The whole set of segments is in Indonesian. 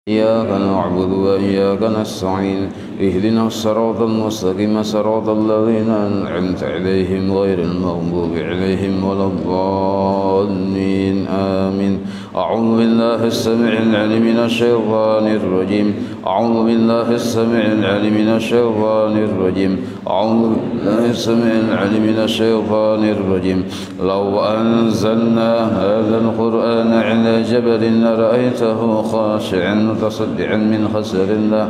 إياك نعبد وإياك نستعين اهدنا الصراط المستقيم صراط الذين أنعمت عليهم غير المغضوب عليهم ولا الضالين آمين. أعوذ بالله السميع العليم من الشيطان الرجيم. أعوذ بالله السميع العليم من الشيطان الرجيم. أعوذ بالله السميع العليم من الشيطان الرجيم. لو أنزلنا هذا القرآن على جبل لرأيته خاشعا متصدعا من خشية الله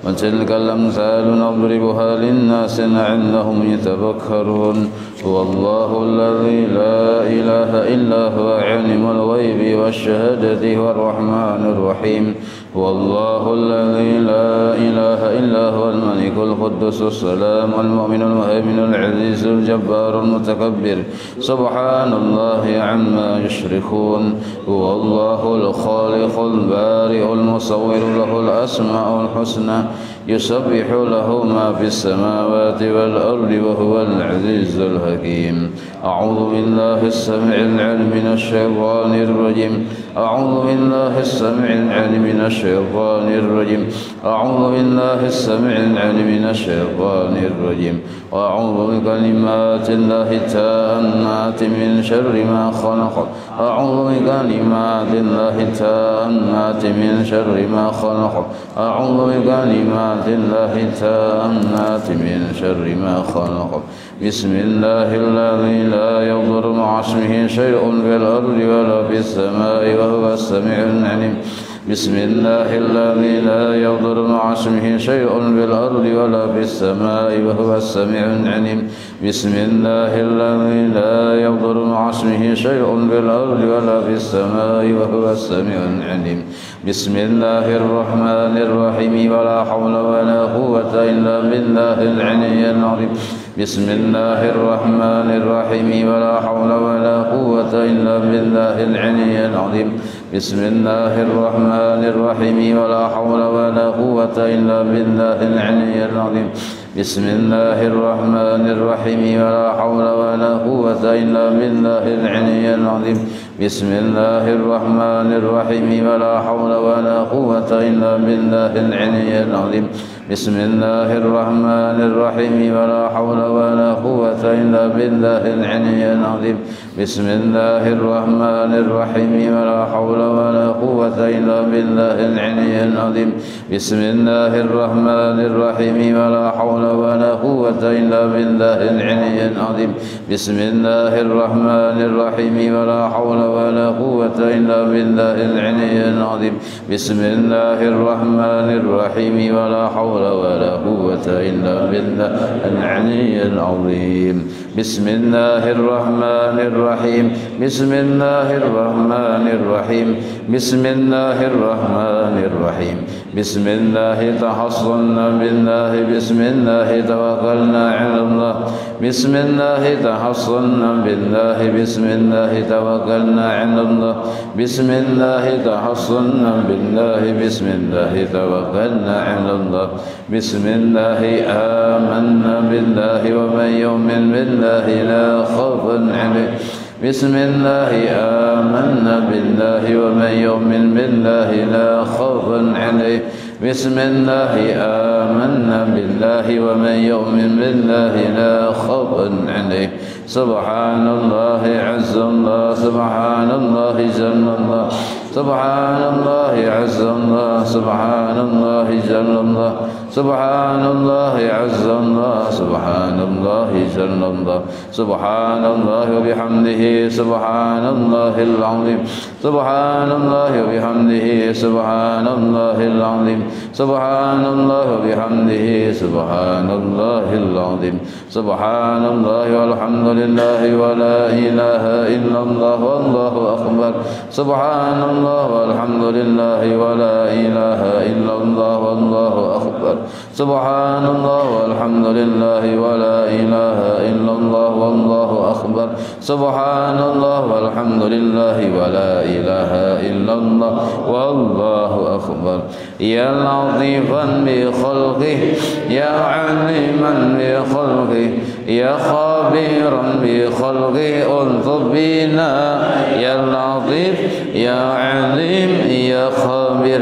وتلك الأمثال نضربها للناس لعلهم يتفكرون. هو الله الذي لا إله إلا هو عالم الغيب والشهادة هو الرحمن الرحيم. هو الله الذي لا إله إلا هو الملك القدوس السلام المؤمن المهيمن العزيز الجبار المتكبر سبحان الله عما يشركون. هو الله الخالق البارئ المصور له الأسماء الحسنى يسبح له ما في السماوات والأرض وهو العزيز الحكيم. أعوذ بالله السميع العليم من الشيطان الرجيم. أعوذ بالله السميع العليم من الشيطان الرجيم. أعوذ بالله السميع العليم من الشيطان الرجيم. وأعوذ بكلمات الله التامات من شر ما خلق. أعوذ بكلمات الله التامات من شر ما خلق. أعوذ بكلمات الله التامات من شر ما خلق. بسم الله الذي لا يضر مع اسمه شيء في الأرض ولا في السماء وهو السميع العليم. بسم الله الذي لا يضر مع اسمه شيء في الأرض ولا في السماء وهو السميع العليم. بسم الله الذي لا يضر مع اسمه شيء في الأرض ولا في السماء وهو السميع العليم. بسم الله الرحمن الرحيم. ولا حول ولا قوة إلا بالله العلي العظيم. بسم الله الرحمن الرحيم. ولا حول ولا قوة إلا بالله العلي العظيم. بسم الله الرحمن الرحيم. ولا حول ولا قوة إلا بالله العلي العظيم. بسم الله الرحمن الرحيم. ولا حول ولا قوة إلا بالله العلي العظيم. بسم الله الرحمن الرحيم. ولا حول ولا قوة إلا بالله العلي العظيم. بسم الله الرحمن الرحيم. ولا حول ولا قوة إلا بالله العلي العظيم. بسم الله الرحمن الرحيم. ولا حول ولا قوة إلا بالله العلي العظيم. بسم الله الرحمن الرحيم. ولا حول ولا قوة إلا بالله العلي العظيم. بسم الله الرحمن الرحيم. ولا حول ولا قوة إلا بالله العلي العظيم. بسم الله الرحمن الرحيم. ولا حول ولا قوة إلا بالله العلي العظيم. بسم الله الرحمن الرحيم. بسم الله الرحمن الرحيم. بسم الله الرحمن الرحيم. بسم الله تحصنا بالله. بسم الله توكلنا على الله. بسم الله تحصنا بالله. بسم الله توكلنا على الله. بسم الله تحصنا بالله. بسم الله توكلنا على الله. بسم الله آمنا بالله. ومن يؤمن بالله لا خوف عليه. بسم الله آمنا بالله. ومن يؤمن بالله لا خوف عليه. بسم الله آمنا بالله. ومن يؤمن بالله لا خوف عليه. سبحان الله عز الله. سبحان الله جل الله. سبحان الله عز الله. سبحان الله جل الله. سبحان الله عز الله. سبحان الله جل الله. سبحان الله وبحمده. سبحان الله العظيم. سبحان الله وبحمده. سبحان الله العظيم. سبحان الله وبحمده. سبحان الله العظيم. سبحان الله والحمد لله ولا إله إلا الله والله أكبر. سبحان الله والحمد لله ولا إله إلا الله والله أكبر. سبحان الله والحمد لله ولا إله إلا الله والله أكبر. سبحان الله والحمد لله ولا إله إلا الله والله أكبر. يا لطيفا بخلقه يا عليما بخلقه يا خبيرا بخلقه ألطف بنا يا لطيف يا عليم يا خبير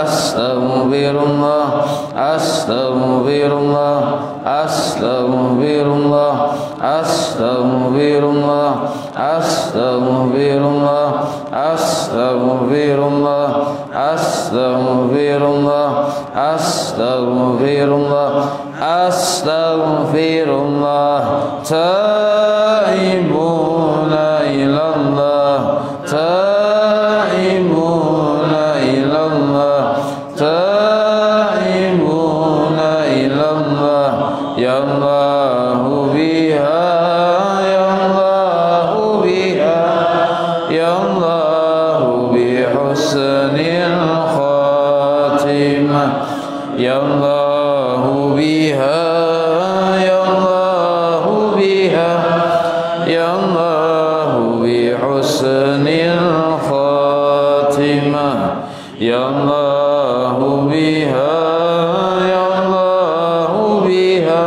astaghfirullah, astaghfirullah, astaghfirullah, astaghfirullah, astaghfirullah, astaghfirullah, astaghfirullah, astaghfirullah, astaghfirullah. Taibuna ilallah, taibuna ilallah, taibuna ilallah. Ya Allahu biha, ya Allahu biha, ya Allahu bi husnil khatimah. Ya Allahu biha, ya Allahu biha, ya Allahu bi husnil khatimah. Ya Allahu biha, ya Allahu biha,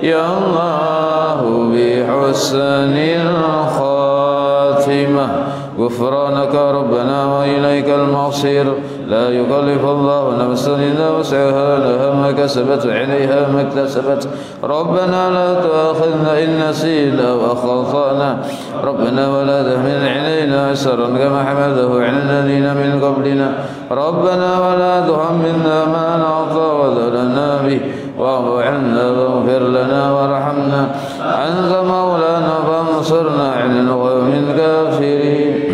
ya Allahu bi husnil khatimah. غفرانك ربنا وإليك المصير. لا يكلف الله نفسا إلا وسعها، لها ما كسبت وعليها ما اكتسبت. ربنا لا تؤاخذنا إن نسينا وأخطأنا، ربنا ولا تحمل علينا إصرا كما حمله على الذين من قبلنا. ربنا ولا تحملنا ما لا طاقة لنا به، واعف عنا واغفر لنا وارحمنا، أنت مولانا فانصرنا على القوم الكافرين.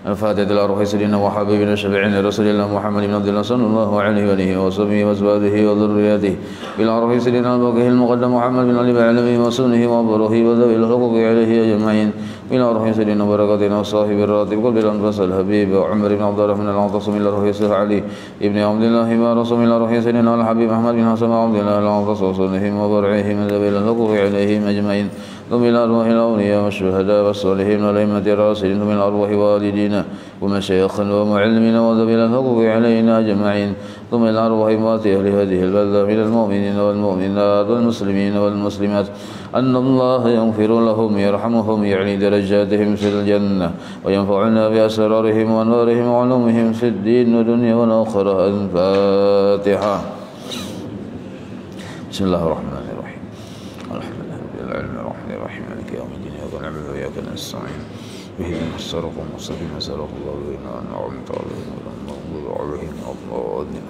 الفاتحة إلى روح سيدنا وحبيبنا شفيعنا رسول الله محمد بن عبد الله صلى الله عليه وآله وصحبه وأزواجه وذرياته، إلى روح سيدنا الباقي المقدم محمد بن علي بعلمه وسنه وبره وذوي الحقوق عليه أجمعين، إلى روح سيدنا بركاتنا وصاحب الراتب قلب الأنفاس الحبيب عمر بن عبد الرحمن العاصم، إلى روح سيدنا علي ابن عبد الله ورسول، إلى روح سيدنا الحبيب أحمد بن حسن عبد الله العاصم وصنهم وبرعهم ذوي الحقوق عليهم أجمعين، ثم إلى أرواح الأولياء والشهداء والصالحين والأئمة الراشدين، ثم إلى أرواح والدينا ومشايخنا ومعلمنا وذوي الحقوق علينا أجمعين، ثم إلى أرواح أموات أهل هذه البلدة من المؤمنين والمؤمنات والمسلمين والمسلمات، أن الله يغفر لهم يرحمهم يعلي درجاتهم في الجنة وينفعنا بأسرارهم وأنوارهم وعلومهم في الدين والدنيا والآخرة. الفاتحة. بسم الله الرحمن الرحيم. الحمد لله رب العالمين الرحمن الرحيم مالك يوم الدين، إياك نعبد وإياك نستعين، اهدنا الصراط المستقيم صراط الذين أنعمت عليهم غير المغضوب عليهم ولا الضالين.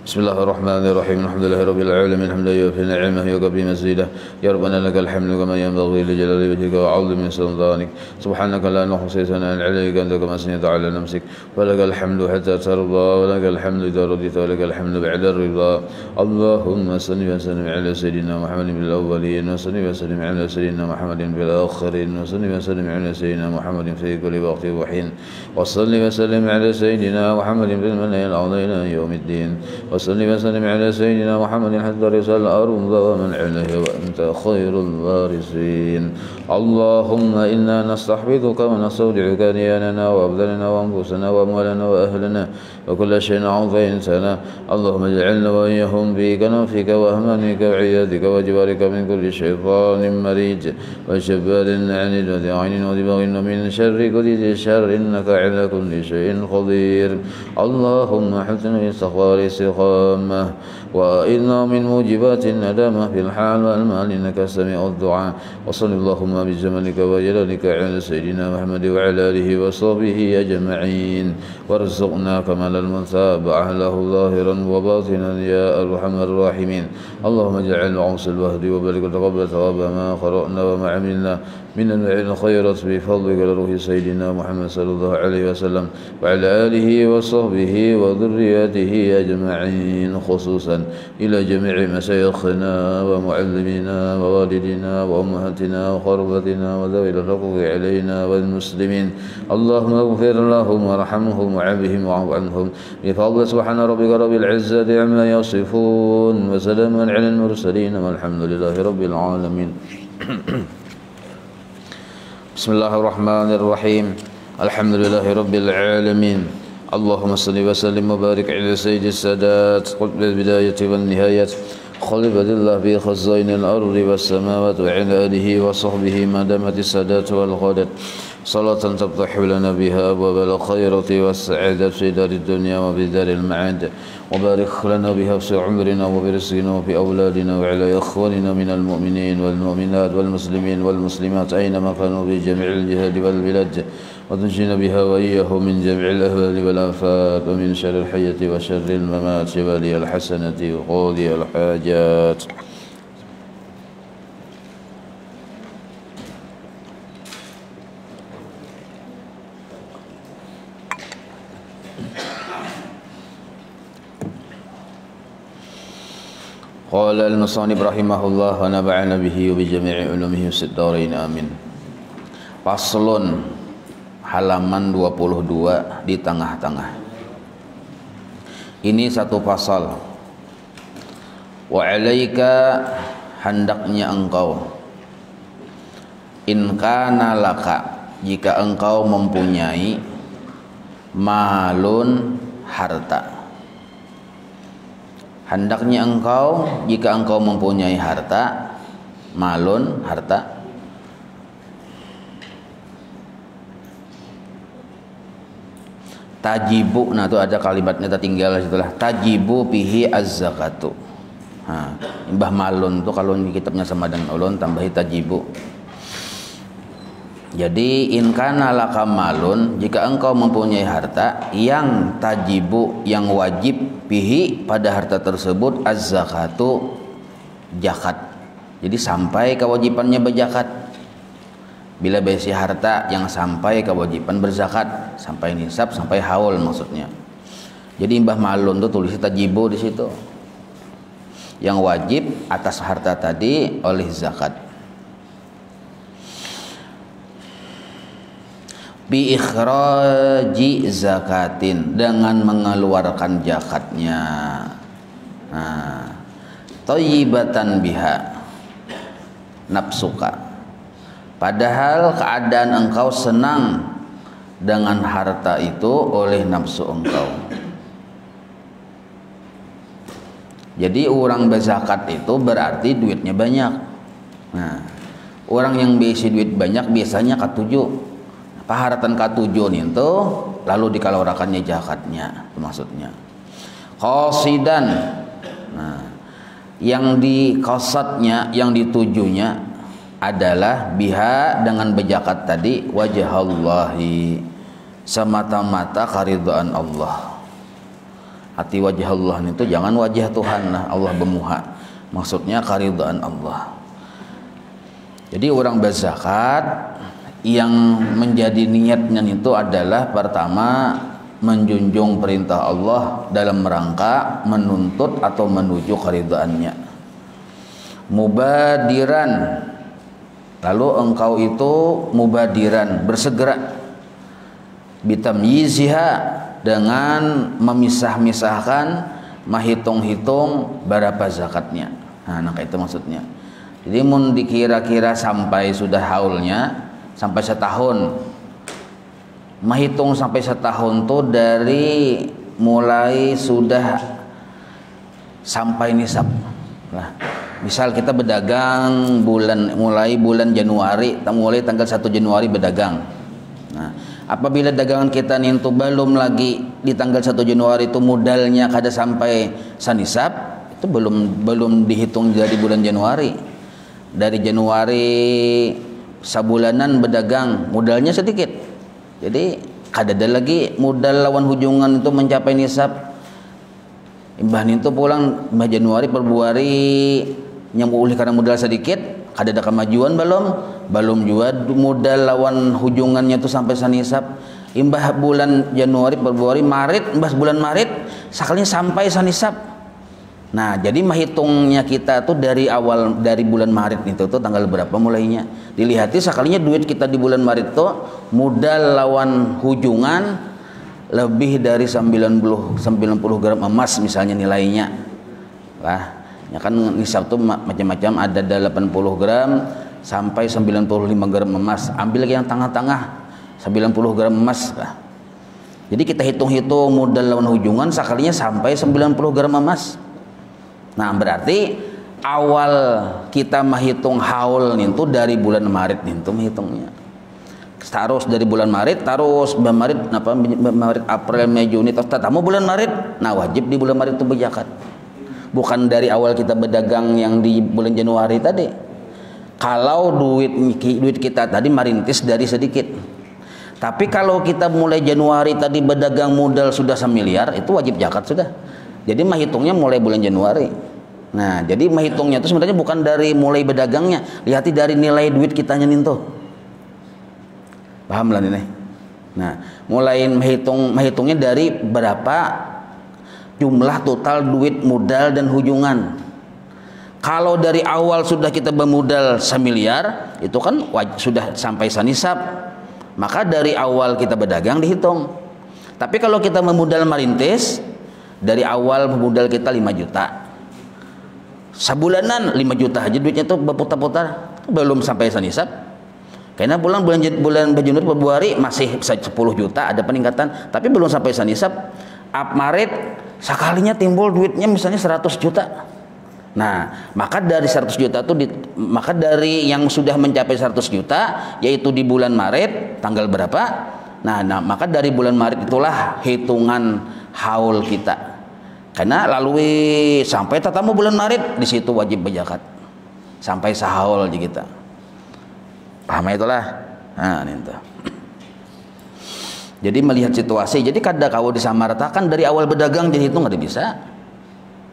بسم الله الرحمن الرحيم. الحمد لله رب العالمين حمدا يوفي نعمه ويكفي مزيده. يا ربنا لك الحمد كما ينبغي لجلال وجهك وعظيم سلطانك. سبحانك لا نحصي ثناء عليك أنت كما أثنيت على نفسك. ولك الحمد حتى ترضى، ولك الحمد إذا رضيت، ولك الحمد بعد الرضا. اللهم صل وسلم على سيدنا محمد في الأولين، وصل وسلم على سيدنا محمد في الآخرين، وصل وسلم على سيدنا محمد في كل وقت وحين، وصل وسلم على سيدنا محمد في الملأ الأعلى إلى يوم الدين، وصل وسلم على سيدنا محمد حتى رسل الأرض ومن عليها وأنت خير الوارثين. اللهم إنا نستحفظك ونستودعك دياننا وأبداننا وأنفسنا وأموالنا وأهلنا وكل شيء عطيتنا. اللهم اجعلنا وإياهم في كنفك وأمانك وعيادك وجوارك من كل شيطان مريج وجبار عنيد وذعين وذبغ من شر كل ذي شر، إنك على كل شيء قدير. اللهم حسن الاستغفار استقامة، وإنا من موجبات الندامة في الحال والمال، إنك سميع الدعاء. وصل اللهم بجمالك وجلالك على سيدنا محمد وعلى آله وصحبه أجمعين، وارزقنا كمال المتابعة له ظاهرا وباطنا يا أرحم الراحمين. اللهم اجعل عوص الوهد وبارك وتقبل ثواب ما قرأنا وما عملنا من الخيرات بفضلك لروح سيدنا محمد صلى الله عليه وسلم وعلى آله وصحبه وذرياته أجمعين، خصوصا إلى جميع مشايخنا ومعلمينا ووالدنا وأمهاتنا وقربتنا وذوي الحقوق علينا والمسلمين. اللهم اغفر لهم وارحمهم وعافهم واعف عنهم بفضل سبحان ربك رب العزة عما يصفون، وسلام على المرسلين والحمد لله رب العالمين. بسم الله الرحمن الرحيم. الحمد لله رب العالمين. اللهم صل وسلم وبارك على سيد السادات قطب البداية والنهاية خلفت الله في خزائن الأرض والسماوات وعلى آله وصحبه ما دامت السادات والغدد صلاة تفتح لنا بها أبواب الخيرة والسعادة في دار الدنيا وفي دار المعاد وبارك لنا بها في عمرنا وبرزقنا وفي أولادنا وعلى إخواننا من المؤمنين والمؤمنات والمسلمين والمسلمات أينما كانوا في جميع الجهاد والبلاد وتنجينا بها وإياه من جميع الأهوال والآفات ومن شر الحياة وشر الممات والي الحسنة وقاضي الحاجات. قال المصنف رحمه الله ونفعنا به وبجميع علومه في الدارين آمين. Faslun, halaman 22 di tengah-tengah. Ini satu pasal. Wa alaika, hendaknya engkau, in kana laka, jika engkau mempunyai, malun, harta. Hendaknya engkau, jika engkau mempunyai harta, malun, harta, tajibu, nah itu ada kalimatnya tertinggal setelah tajibu bihi az-zakatu. Nah, imbah malun tuh kalau di kitabnya sama dengan ulun tambahi tajibu. Jadi in kana laka malun, jika engkau mempunyai harta yang tajibu, yang wajib bihi, pada harta tersebut az-zakatu, zakat. Jadi sampai kewajibannya berzakat. Bila besi harta yang sampai kewajiban berzakat, sampai nisab, sampai haul maksudnya. Jadi imbah malun tuh tulis tajibu di situ. Yang wajib atas harta tadi oleh zakat. Bi ikhraji zakatin, dengan mengeluarkan zakatnya. Nah, thayyibatan biha nafsuka, padahal keadaan engkau senang dengan harta itu oleh nafsu engkau. Jadi orang berzakat itu berarti duitnya banyak. Nah, orang yang bisi duit banyak biasanya ketujuh. Paharatan katujuh itu lalu dikalurakannya zakatnya, maksudnya. Qasidan, nah, yang dikosatnya, yang ditujunya adalah biha, dengan berzakat tadi, wajhallahi, semata-mata karidhaan Allah. Hati wajah Allah itu jangan wajah Tuhan, nah Allah bemuha, maksudnya karidhaan Allah. Jadi orang berzakat yang menjadi niatnya itu adalah pertama menjunjung perintah Allah dalam rangka menuntut atau menuju keridhaannya. Mubadiran, lalu engkau itu mubadiran, bersegera, bitamyiziha, dengan memisah-misahkan, menghitung-hitung berapa zakatnya. Nah, itu maksudnya. Jadi mun dikira-kira sampai sudah haulnya, sampai setahun, menghitung sampai setahun tuh dari mulai sudah sampai nisab. Nah, misal kita berdagang mulai bulan Januari, mulai tanggal 1 Januari berdagang. Nah, apabila dagangan kita nih itu belum lagi di tanggal 1 Januari itu modalnya kada sampai sanisab, itu belum dihitung dari bulan Januari. Dari Januari sabulanan berdagang, modalnya sedikit. Jadi kada ada lagi modal lawan hujungan itu mencapai nisab. Imbah itu pulang Januari, Februari yang boleh karena modal sedikit, kada ada kemajuan belum juga modal lawan hujungannya itu sampai sanisab. Imbah bulan Januari, Februari, Maret, imbah bulan Maret sakalinya sampai sanisab. Nah, jadi menghitungnya kita tuh dari awal, dari bulan Maret itu tuh tanggal berapa mulainya. Dilihati sekalinya duit kita di bulan Maret tuh modal lawan hujungan lebih dari 90 gram emas misalnya nilainya. Lah, ya kan nisab tuh macam-macam, ada 80 gram sampai 95 gram emas. Ambil yang tengah-tengah 90 gram emas lah. Jadi kita hitung-hitung modal lawan hujungan sekalinya sampai 90 gram emas. Nah, berarti awal kita menghitung haul nih itu dari bulan Maret nih itu menghitungnya. Terus dari bulan Maret, terus Maret, April, Mei, Juni, terus tamu bulan Maret. Nah wajib di bulan Maret itu berzakat. Bukan dari awal kita berdagang yang di bulan Januari tadi. Kalau duit kita tadi merintis dari sedikit. Tapi kalau kita mulai Januari tadi berdagang modal sudah 1 miliar, itu wajib zakat sudah. Jadi menghitungnya mulai bulan Januari. Nah, jadi menghitungnya itu sebenarnya bukan dari mulai berdagangnya, lihat dari nilai duit kitanya nih. Paham lah nih. Nah, mulai menghitungnya dari berapa jumlah total duit modal dan hujungan. Kalau dari awal sudah kita bermodal 1 miliar, itu kan sudah sampai sanisab. Maka dari awal kita berdagang dihitung. Tapi kalau kita memodal merintis, dari awal modal kita 5 juta. Sebulanan 5 juta aja duitnya tuh berputar-putar, belum sampai sanisab. Karena bulan Januari Februari masih 10 juta ada peningkatan, tapi belum sampai sanisab. Maret sekalinya timbul duitnya misalnya 100 juta. Nah, maka dari 100 juta itu maka dari yang sudah mencapai 100 juta yaitu di bulan Maret tanggal berapa? Nah, maka dari bulan Maret itulah hitungan haul kita. Karena lalui sampai tatamu bulan Maret di situ wajib berzakat. Sampai sahaul di kita. Paham itulah. Nah, itu. Jadi melihat situasi. Jadi kada kau disamaratakan dari awal berdagang jadi hitung ada bisa.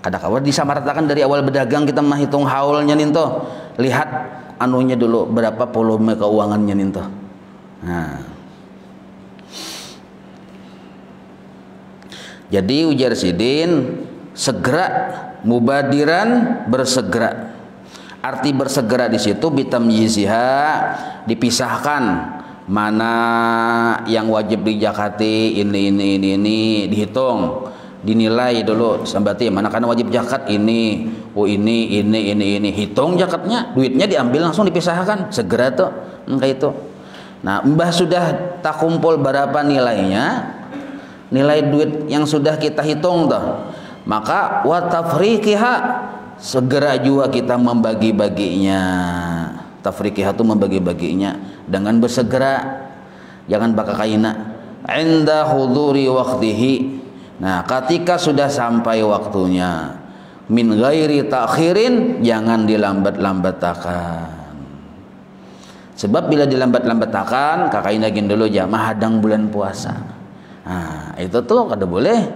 Kada kau disamaratakan dari awal berdagang kita menghitung haulnya ninto. Lihat anunya dulu berapa volume keuangannya ninto. Nah. Jadi ujar sidin segera, mubadiran bersegera. Arti bersegera di situ bitamyiziha dipisahkan mana yang wajib dizakati ini dihitung. Dinilai dulu berarti mana karena wajib zakat ini, ini hitung zakatnya, duitnya diambil langsung dipisahkan segera tuh kayak itu. Nah, mbah sudah tak kumpul berapa nilainya, nilai duit yang sudah kita hitung tuh, maka wa tafriqiha segera juga kita membagi-baginya. Tafriqiha itu membagi-baginya dengan bersegera, jangan bakal kaina inda huduri waqtihi. Nah, ketika sudah sampai waktunya, min ghairi ta'khirin, jangan dilambat-lambatakan. Sebab bila dilambat-lambatakan, kakainagin dulu jamaah hadang bulan puasa. Nah, itu tuh kada boleh.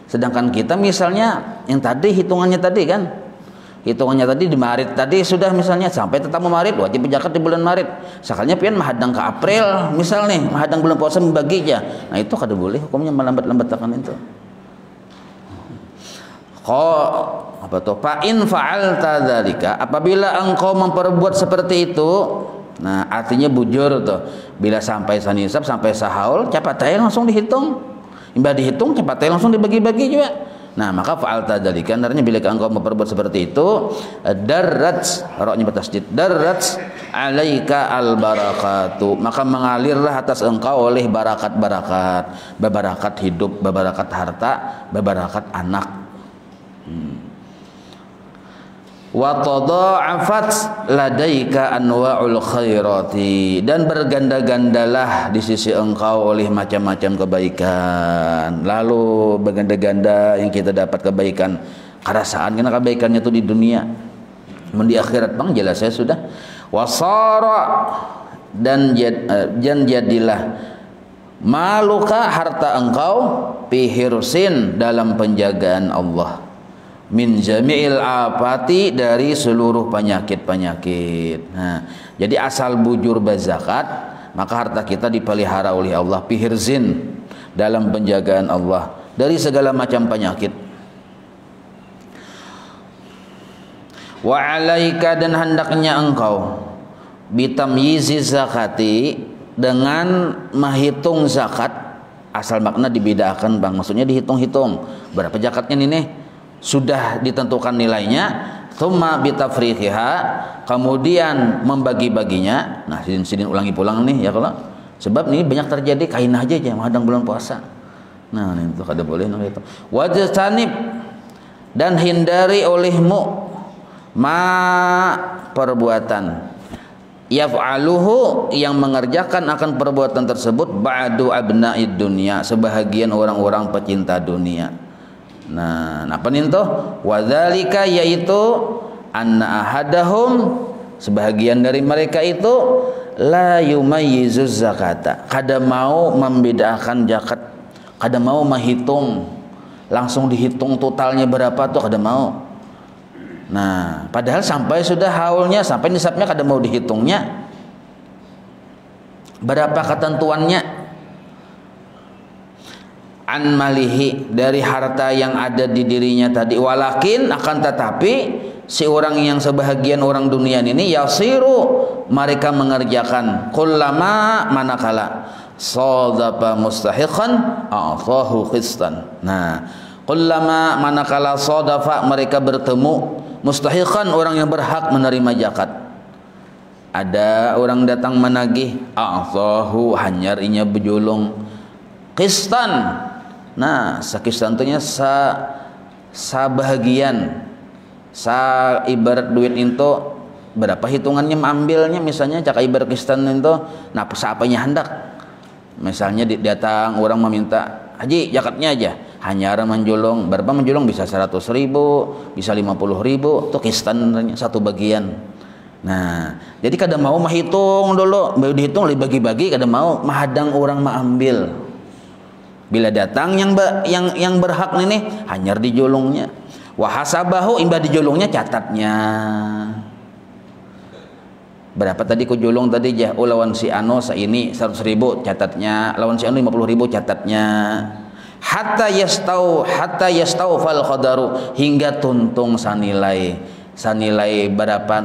Sedangkan kita misalnya yang tadi hitungannya tadi kan, hitungannya tadi di Maret tadi sudah misalnya sampai tetap Maret wajib zakat di bulan Maret. Sekalinya pian mahadang ke April misalnya, mahadang bulan puasa membagi aja. Nah, itu kada boleh hukumnya melambat-lambatkan itu. Apa tuh? Fa in fa'alta dzalika, apabila engkau memperbuat seperti itu, nah artinya bujur tuh. Bila sampai sanisab sampai sahaul, cepat aja langsung dihitung. Imbah dihitung cepat aja langsung dibagi-bagi juga. Nah, maka fa'alta dzalika artinya bila engkau memperbuat seperti itu, darrat ra'nya bertasydid, darrat alaika al barakatu, maka mengalirlah atas engkau oleh barakat-barakat, bebarakat hidup, bebarakat harta, bebarakat anak. Wa tada'afat ladaika anwa'ul khairati, dan berganda-gandalah di sisi engkau oleh macam-macam kebaikan. Lalu berganda-ganda yang kita dapat kebaikan kerasaan karena kebaikannya itu di dunia, di akhirat bang jelas saya sudah. Wasara, dan jadilah maluka harta engkau pihirsin dalam penjagaan Allah, min jami'il afati dari seluruh penyakit-penyakit. Nah, jadi asal bujur berzakat maka harta kita dipelihara oleh Allah pihirzin dalam penjagaan Allah dari segala macam penyakit. Wa alaika, dan hendaknya engkau bitamyizi zakati, dengan menghitung zakat. Asal makna dibedakan bang, maksudnya dihitung-hitung berapa zakatnya ini sudah ditentukan nilainya, thumma bitafriqiha, kemudian membagi-baginya. Nah, sidin ulangi pulang nih ya kalau sebab ini banyak terjadi kain aja menghadang bulan puasa. Nah, itu kada boleh itu. Wajtanib, dan hindari olehmu ma perbuatan, yaf'aluhu yang mengerjakan akan perbuatan tersebut ba'du abna'id dunya, sebahagian orang-orang pecinta dunia. Nah, apa nih tuh? Wadzalika, yaitu anna ahadahum, sebahagian dari mereka itu la yumayyizuz zakata, kada mau membedakan zakat, kada mau menghitung langsung dihitung totalnya berapa tuh kada mau. Nah, padahal sampai sudah haulnya, sampai nisabnya kada mau dihitungnya berapa ketentuannya. An malihi, dari harta yang ada di dirinya tadi, walakin akan tetapi si orang yang sebahagian orang dunia ini yasiru, mereka mengerjakan kullama manakala sadafa mustahiqan a'tahu qistan. Nah, kullama manakala sadafa, mereka bertemu mustahiqan, orang yang berhak menerima zakat. Ada orang datang menagih, a'tahu, hanyar inya bejulung qistan. Nah, sakistan tuhnya sabahagian, ibarat duit itu berapa hitungannya ambilnya, misalnya cak ibarat kistan itu, nah apanya hendak, misalnya datang orang meminta haji zakatnya aja, hanya menjulung berapa, menjulung bisa 100.000, bisa 50.000, itu kistan satu bagian. Nah, jadi kada mau menghitung dulu, baru dihitung dibagi-bagi, kada mau mahadang orang mengambil. Bila datang yang berhak ini hanyar dijulungnya, wahasabahu, imbah dijulungnya catatnya berapa tadi ku julung tadi jah, lawan si ano ini 100.000 catatnya, lawan si ano 50.000 catatnya, hatta yastau fal qadaru, hingga tuntung sanilai berapa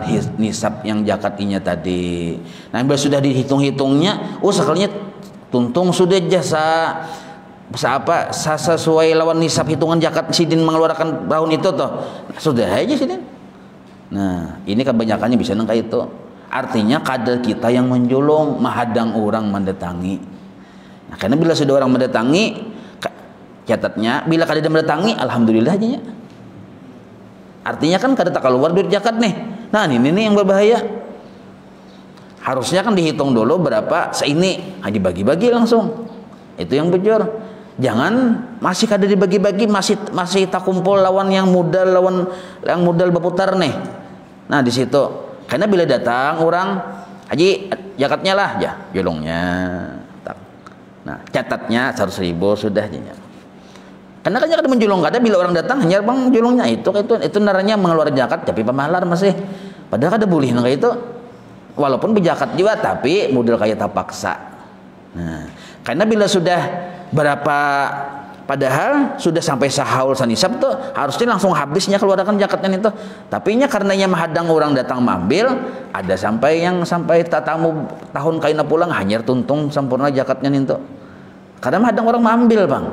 nisab yang zakatinya tadi. Nah, bila sudah dihitung-hitungnya, sekalinya tuntung sudah jasa sesuai lawan nisab hitungan zakat sidin mengeluarkan tahun itu toh, sudah aja sidin. Nah, ini kebanyakannya bisa nang kayak itu. Artinya kada kita yang menjulung, mahadang orang mendatangi. Nah, karena bila sudah orang mendatangi, catatnya, bila kada dia mendatangi, alhamdulillah aja ya. Artinya kan kada tak keluar duit zakat nih. Nah, ini yang berbahaya. Harusnya kan dihitung dulu berapa seini, dibagi-bagi langsung. Itu yang bujur. Jangan masih kada dibagi-bagi, masih tak kumpul lawan yang modal berputar nih. Nah, di situ. Karena bila datang orang haji zakatnya lah ya, julungnya. Nah, catatnya 100.000 sudah aja. Karena kan kada menjulung, kada bila orang datang hanya bang julungnya itu naranya mengeluarkan zakat tapi pemalar masih. Padahal kada boleh nang itu. Walaupun berzakat juga tapi modal kayak terpaksa. Nah, karena bila sudah berapa, padahal sudah sampai sahaul sanisab tuh harusnya langsung habisnya keluarkan zakatnya itu. Tapi nya karenanya mahadang orang datang mambil, ada sampai tatamu tahun kaina pulang hanyar tuntung sempurna zakatnya itu. Kadang mahadang orang mambil bang.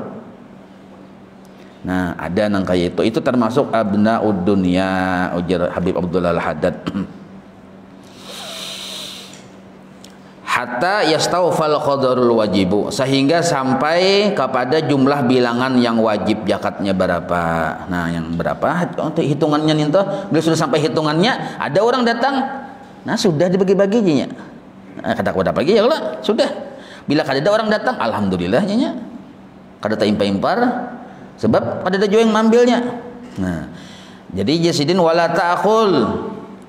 Nah, ada nang kayak itu. Itu termasuk abnaud dunya, ujar Habib Abdullah Al-Haddad. Hatta yastawfal qadarul wajibu, sehingga sampai kepada jumlah bilangan yang wajib zakatnya berapa. Nah, yang berapa untuk hitungannya itu, bila sudah sampai hitungannya, ada orang datang, nah sudah dibagi-baginya. Nah, kata lagi ya kalau sudah. Bila kada ada orang datang, alhamdulillahnya kada tak impar-impar, sebab kada ada juga yang mengambilnya. Nah, jadi jasidin wala ta'khul.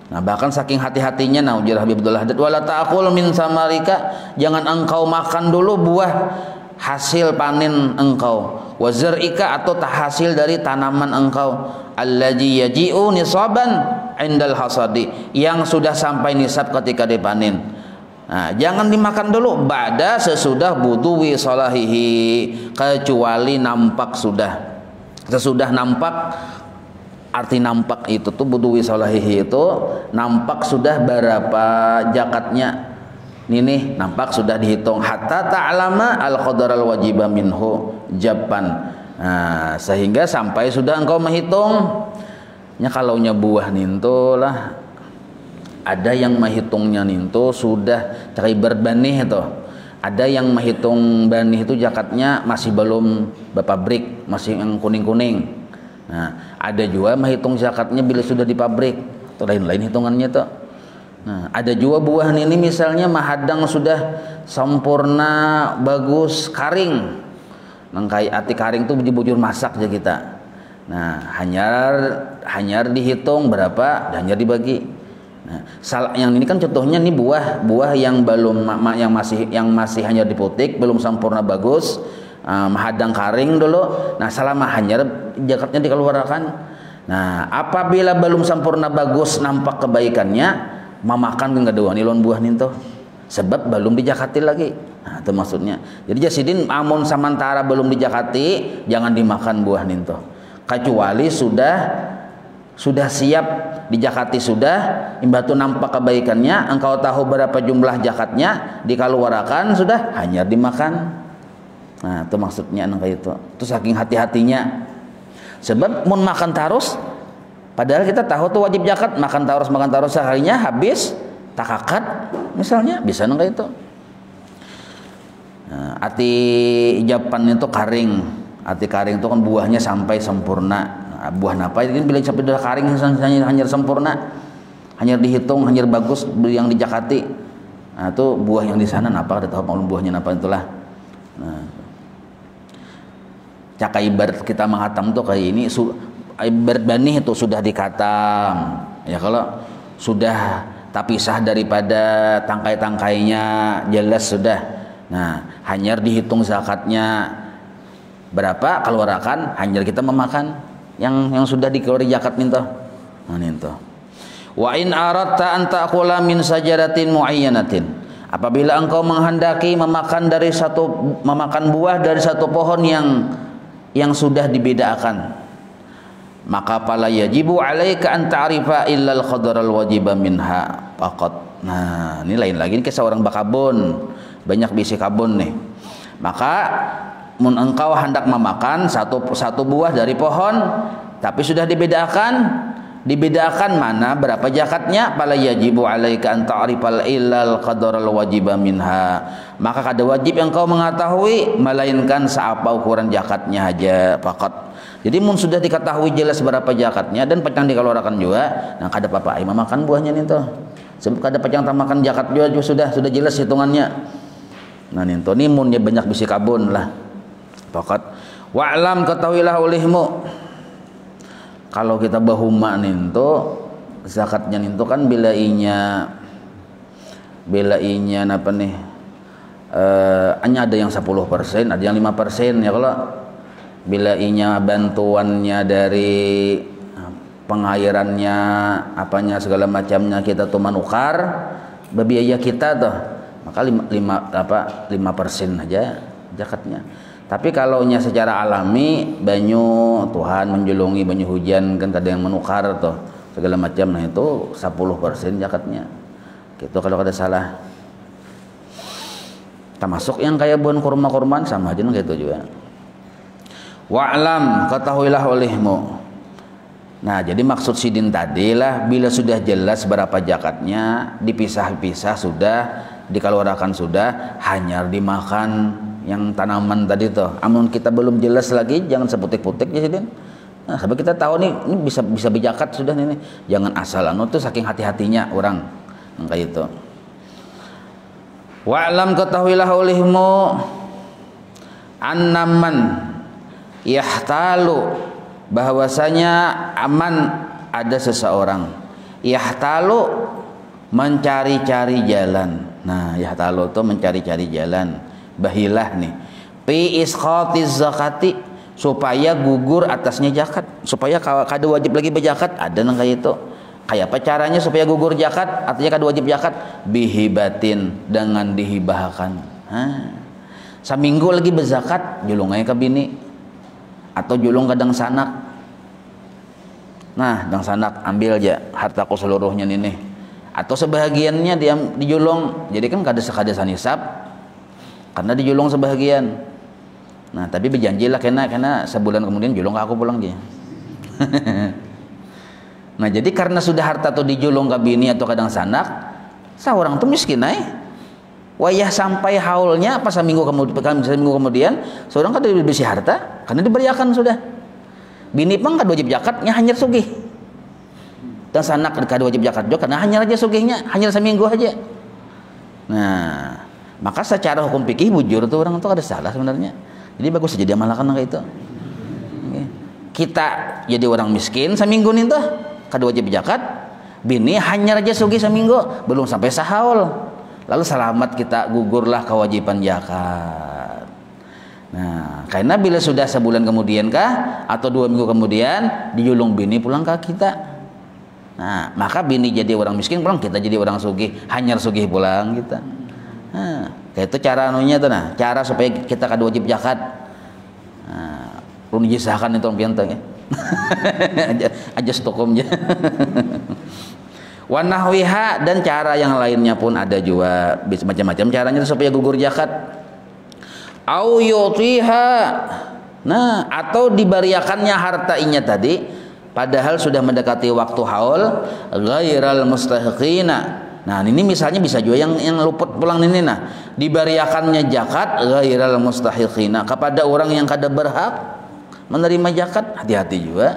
Nah, bahkan saking hati-hatinya, nah ujar Habib Abdullah Haddad, wala ta'khul min samarika, jangan engkau makan dulu buah hasil panen engkau, wa zar'ika, atau hasil dari tanaman engkau, allazi yaji'u nisaban indal hasadi, yang sudah sampai nisab ketika dipanen. Nah, jangan dimakan dulu ba'da, sesudah buduwi salahihi, kecuali nampak sesudah nampak. Arti nampak itu tuh buduwi salahihi itu nampak sudah berapa zakatnya. Ini nampak sudah dihitung hatta ta'lama al-qadar al-wajiba minhu jaban. Nah, sehingga sampai sudah engkau menghitungnya, kalau nya buah ninto lah, ada yang menghitungnya ninto sudah cari berbanih itu. Ada yang menghitung banih itu zakatnya masih belum berpabrik, masih yang kuning-kuning. Nah, ada juga menghitung zakatnya bila sudah di pabrik. Itu lain-lain hitungannya tuh. Nah, ada juga buah ini misalnya mahadang sudah sempurna, bagus, karing. Nangkai ati karing tuh bujur masak aja kita. Nah, hanyar dihitung berapa, hanyar dibagi. Nah, yang ini kan contohnya nih buah yang belum yang masih hanyar diputik, belum sempurna bagus, mahadang karing dulu. Nah, selama hanyar jakatnya dikeluarkan. Nah, apabila belum sempurna bagus nampak kebaikannya, mamakan kan kedua nilon buah ninto sebab belum dijakati lagi. Nah, itu maksudnya. Jadi jasidin amun samantara belum dijakati jangan dimakan buah ninto kecuali sudah siap dijakati, sudah imbatu nampak kebaikannya, engkau tahu berapa jumlah jakatnya, dikeluarkan sudah hanya dimakan. Nah, itu maksudnya itu saking hati-hatinya. Sebab mun makan terus, padahal kita tahu tuh wajib zakat, makan terus seharinya habis takakat misalnya bisa itu. Nah, ati ijapan itu karing, ati karing itu kan buahnya sampai sempurna. Nah, buah napa ini bila sampai udah karing hanya sempurna, hanya dihitung, hanya bagus yang dijakati. Nah, itu buah yang di sana napa ada tahu maklum buahnya napa itulah. Nah, caka ibarat kita menghatam tuh kayak ini ibarat banih itu sudah dikatam ya, kalau sudah tapisah daripada tangkai-tangkainya jelas sudah. Nah, hanyar dihitung zakatnya berapa keluarkan, hanyar kita memakan yang sudah dikeluari zakat ninto. Nah, ninto. Wa in aradta an ta'kula min sajaratin muayyanatin, apabila engkau menghendaki memakan buah dari satu pohon yang sudah dibedakan, maka pala yajibu alaika an ta'rifa illa al-qadar al-wajiba minha faqat. Nah, ini lain lagi, ini kisah orang bakabun, banyak bisi kabun nih. Maka mun engkau hendak memakan satu buah dari pohon tapi sudah dibedakan mana berapa zakatnya, pala yajibu alaika an ta'rifa illa al-qadar al-wajiba minha, maka kada wajib engkau mengetahui melainkan seapa ukuran zakatnya aja faqat. Jadi mun sudah diketahui jelas berapa zakatnya dan pacang dikeluarkan juga, nah kada apa-apa ai makan buahnya nih tuh. Sebab kada pacang makan zakat juga sudah jelas hitungannya. Nah ninto ni mun ya banyak bisi kabun lah. Faqat wa'lam ketahuilah olehmu, kalau kita bahuma ninto zakatnya ninto kan bila inya apa nih hanya ada yang 10%, ada yang 5% ya. Kalau bila inya bantuannya dari pengairannya apanya segala macamnya kita tuh manukar berbiaya kita tuh, maka 5% aja zakatnya. Tapi kalau nya secara alami banyu Tuhan menjulungi banyu hujan kan ada yang menukar tuh segala macam, nah itu 10% zakatnya. Gitu kalau ada salah. Termasuk yang kayak buah kurma-kurmaan sama aja gitu juga. Wa'lam ketahuilah olehmu. Nah, jadi maksud sidin tadi lah bila sudah jelas berapa zakatnya, dipisah-pisah sudah, dikeluarkan sudah, hanya dimakan yang tanaman tadi tuh. Amun kita belum jelas lagi jangan seputik-putik ya sidin. Nah, sampai kita tahu nih ini bisa berzakat sudah nih. Jangan asal tuh saking hati-hatinya orang kayak itu. Wa'lam ketahuilah olehmu annaman yahtalu, bahwasanya aman ada seseorang yahtalu mencari-cari jalan. Nah, yahtalu itu mencari-cari jalan, bahilah nih fi isqatiz zakati, supaya gugur atasnya zakat, supaya kada wajib lagi berzakat. Ada nang kayak itu. Kayak apa caranya supaya gugur zakat, artinya kada wajib zakat? Bihibatin, dengan dihibahkan. Saminggu lagi berzakat julung aja ke bini atau julung ke dang sanak. Nah, dang sanak ambil aja hartaku seluruhnya nih, atau sebahagiannya dia dijulung. Jadi kan kada sanisab karena dijulung sebahagian. Nah, tapi berjanjilah kena sebulan kemudian julung ke aku pulang aja. Nah, jadi karena sudah harta tuh dijulung ke bini atau kadang sanak, seorang tuh miskin wayah sampai haulnya pas seminggu kemudian seorang kan diberi harta karena diberiakan sudah. Bini pun kan wajib zakatnya hanya sugih. dan sanak kada wajib zakat juga karena hanya aja sugihnya hanya seminggu aja. Nah, maka secara hukum fikih bujur tuh orang tuh ada salah sebenarnya. Jadi bagus saja diamalkan kayak itu. Kita jadi orang miskin seminggu nih tuh kada wajib zakat, bini hanya aja sugih seminggu belum sampai sahaul. Lalu selamat kita gugurlah kewajiban zakat. Nah, karena bila sudah sebulan kemudian kah atau 2 minggu kemudian dijulung bini pulang ke kita. Nah, maka bini jadi orang miskin pulang, kita jadi orang sugih, hanya sugih pulang kita. Nah, kayak itu cara anunya tuh nah, cara supaya kita kada wajib zakat. Nah, perlu dijisahkan itu orang piantang ya. aja stokomnya. Wa nahwiha, dan cara yang lainnya pun ada juga macam-macam caranya supaya gugur zakat. Au yutiha. Nah, atau diberiakannya hartanya tadi padahal sudah mendekati waktu haul ghairal mustahiqina. Nah, ini misalnya bisa juga yang luput pulang ini nah, diberiakannya zakat ghairal mustahiqina kepada orang yang kada berhak menerima zakat. Hati-hati juga.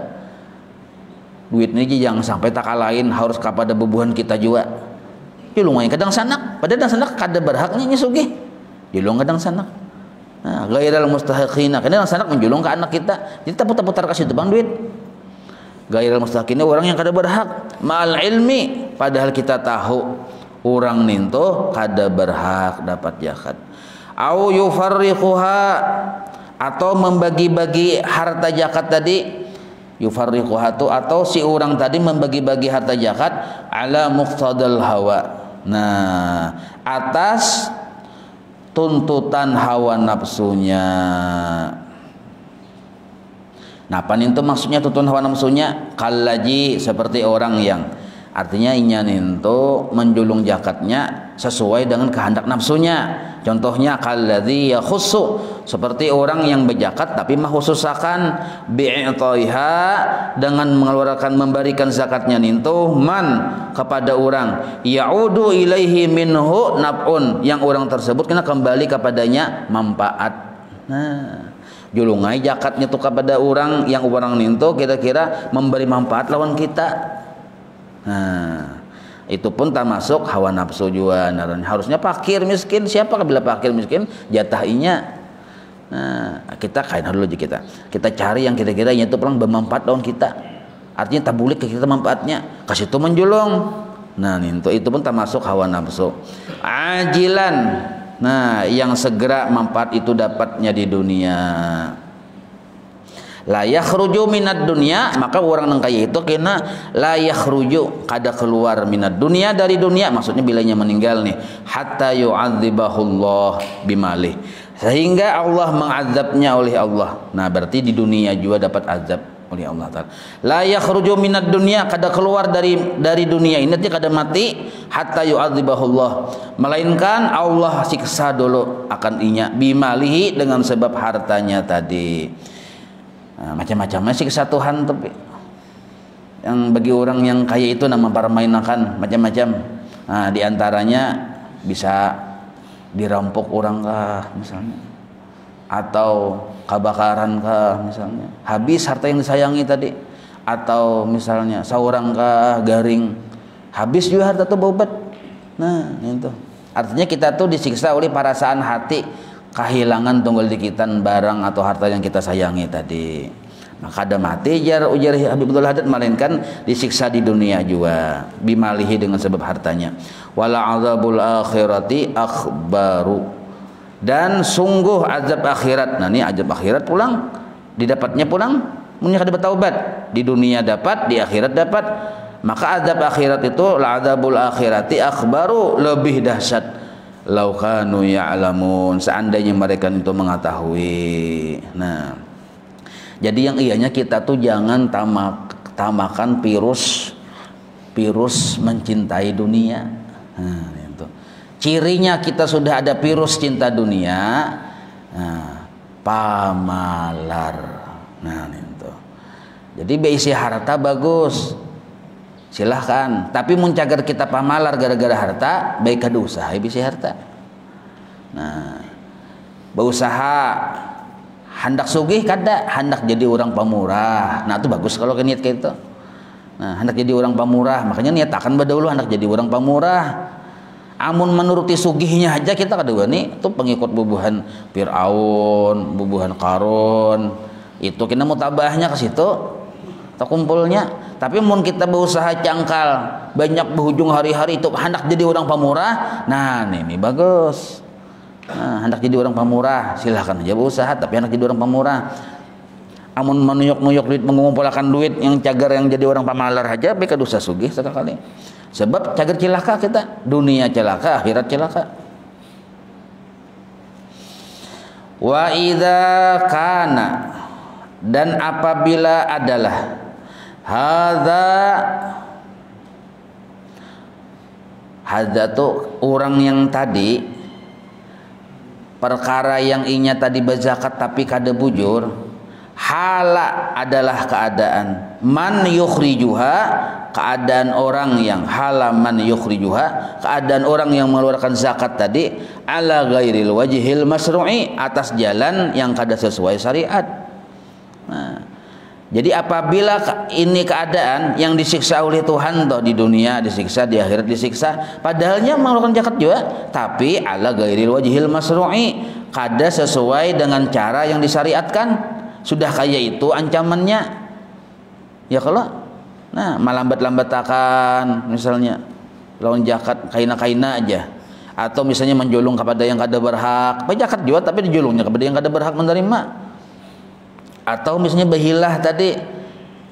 Duit ini jangan sampai tak lain harus kepada bebuhan kita juga. Julung kadang sanak, padahal kadang sanak kada berhaknya nyesugih. Julung kadang sanak. Nah, ghairal mustahiqina, kadang sanak menjulung ke anak kita. Jadi kita putar-putar kasih itu bang duit. Gairal mustahik ini orang yang kada berhak ma'al ilmi, padahal kita tahu orang ninto kada berhak dapat zakat. Au yufarriquha, atau membagi-bagi harta zakat tadi. Yufarriquha atau si orang tadi membagi-bagi harta zakat ala muqtadal hawa. Nah, atas tuntutan hawa nafsunya. Nah, apa itu maksudnya tutun hawa nafsunya? Kallaji, seperti orang yang artinya inya itu menjulung zakatnya sesuai dengan kehendak nafsunya. Contohnya kalladzi yakhussu, seperti orang yang berzakat tapi mengkhususakan bi'itaiha, dengan mengeluarkan memberikan zakatnya itu man kepada orang ya'udu ilaihi minhu naf'un, yang orang tersebut kena kembali kepadanya manfaat. Nah, julungai zakatnya itu kepada orang yang orang itu kira-kira memberi manfaat lawan kita. Nah, itu pun termasuk hawa nafsu juga. Nah, harusnya fakir miskin, siapa bila fakir miskin jatahinya. Nah, kita kain dulu aja kita cari yang kira-kira itu pulang bermanfaat lawan kita. Artinya tabulik ke kita manfaatnya, kasih itu menjulung. Nah, itu pun termasuk hawa nafsu. Ajilan, nah, yang segera manfaat itu dapatnya di dunia. La yakhruju minad dunya, maka orang yang kaya itu kena la yakhruju, kada keluar minad dunya, dari dunia, maksudnya bilanya meninggal nih, hatta yu'adzibahullah bimalih, sehingga Allah mengazabnya oleh Allah. Nah, berarti di dunia juga dapat azab oleh Allah Ta'ala. La yakhruju minad dunya, kada keluar dari dunia ini, kada mati, hatta yu'adzibahullah, melainkan Allah siksa dulu akan inya bimalihi, dengan sebab hartanya tadi. Nah, macam-macamnya siksa Tuhan tapi yang bagi orang yang kaya itu nama permainakan macam-macam. Nah, diantaranya bisa dirampok orang kah misalnya, atau kebakaran kah misalnya, habis harta yang disayangi tadi, atau misalnya seorang kah garing, habis juga harta itu baubat. Nah, itu artinya kita tuh disiksa oleh perasaan hati, kehilangan tunggal dikitan barang atau harta yang kita sayangi tadi. Maka ada mati ujar Habibul Haddad, melainkan disiksa di dunia juga bimalihi, dengan sebab hartanya. Wala azabul akhirati akhbaru, dan sungguh azab akhirat. Nah, ini azab akhirat pulang didapatnya pulang mun kada bertaubat, di dunia dapat, di akhirat dapat. Maka azab akhirat itu la azabul akhirati akhbaru, lebih dahsyat. Laukanu ya'lamun, seandainya mereka itu mengetahui. Nah, jadi yang ianya kita tuh jangan tamakan virus mencintai dunia. Nah, itu cirinya kita sudah ada virus cinta dunia. Nah, pamalar. Nah, itu jadi beisi harta bagus, silahkan, tapi muncagar kita pamalar gara-gara harta, baik kada usaha bisi harta. Nah, berusaha hendak sugih kada, hendak jadi orang pemurah. Nah, itu bagus kalau niat kayak itu. Nah, hendak jadi orang pamurah, makanya niatakan badahulu hendak jadi orang pamurah. Amun menuruti sugihnya aja kita kedua nih itu pengikut bubuhan Fir'aun, bubuhan Qarun. Itu kita mutabahnya ke situ atau kumpulnya. Tapi mun kita berusaha cangkal banyak berujung hari-hari itu hendak jadi orang pamurah. Nah, ini bagus. Nah, hendak jadi orang pamurah, silahkan aja berusaha tapi hendak jadi orang pamurah. Amun menuyuk-nuyuk duit, mengumpulkan duit yang cagar yang jadi orang pamalar aja beka dosa sugih sekali. Sebab cagar cilaka kita, dunia cilaka, akhirat cilaka. Wa idza kana, dan apabila adalah hadza tuh orang yang tadi perkara yang inya tadi berzakat tapi kada bujur. Hala adalah keadaan man yukhrijuha, keadaan orang yang halaman yukhrijuha, keadaan orang yang mengeluarkan zakat tadi ala ghairil wajhil masru'i, atas jalan yang kada sesuai syariat. Nah, jadi apabila ini keadaan yang disiksa oleh Tuhan toh di dunia disiksa, di akhirat disiksa, padahalnya mengeluarkan zakat juga tapi ala ghairil wajhil masru'i, kada sesuai dengan cara yang disyariatkan. Sudah kayak itu ancamannya ya kalau nah malambat-lambatakan misalnya lawan zakat kaina-kaina aja, atau misalnya menjulung kepada yang kada berhak zakat juga tapi dijulungnya kepada yang kada berhak menerima, atau misalnya bahilah tadi.